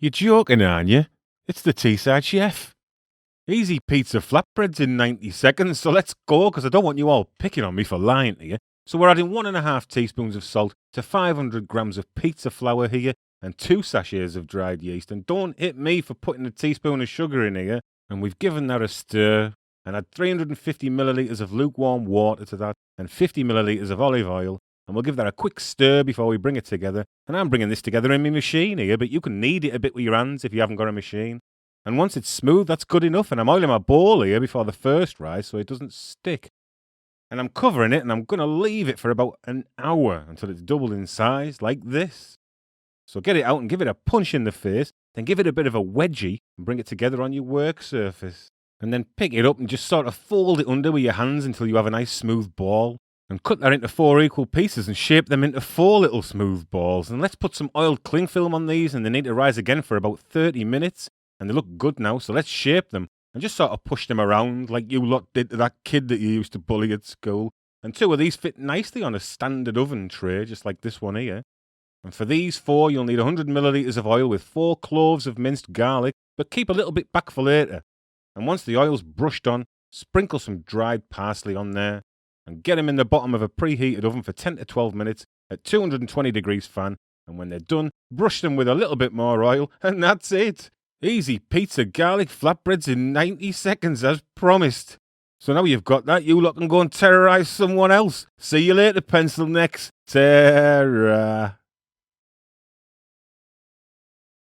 You're joking, aren't you? It's the Teesside Chef. Easy pizza flatbreads in 90 seconds, so let's go, because I don't want you all picking on me for lying to you. So we're adding 1.5 teaspoons of salt to 500 grams of pizza flour here and 2 sachets of dried yeast. And don't hit me for putting a teaspoon of sugar in here. And we've given that a stir and add 350 millilitres of lukewarm water to that and 50 millilitres of olive oil. And we'll give that a quick stir before we bring it together. And I'm bringing this together in my machine here, but you can knead it a bit with your hands if you haven't got a machine. And once it's smooth, that's good enough. And I'm oiling my bowl here before the first rise so it doesn't stick. And I'm covering it and I'm going to leave it for about an hour until it's doubled in size, like this. So get it out and give it a punch in the face, then give it a bit of a wedgie and bring it together on your work surface. And then pick it up and just sort of fold it under with your hands until you have a nice smooth ball. And cut that into 4 equal pieces and shape them into 4 little smooth balls. And let's put some oiled cling film on these, and they need to rise again for about 30 minutes. And they look good now, so let's shape them and just sort of push them around like you lot did to that kid that you used to bully at school. And 2 of these fit nicely on a standard oven tray, just like this one here. And for these 4, you'll need 100 millilitres of oil with 4 cloves of minced garlic, but keep a little bit back for later. And once the oil's brushed on, sprinkle some dried parsley on there. And get them in the bottom of a preheated oven for 10 to 12 minutes at 220 degrees fan. And when they're done, brush them with a little bit more oil, and that's it. Easy pizza garlic flatbreads in 90 seconds as promised. So now you've got that, you lot can go and terrorise someone else. See you later, pencil necks. Terror.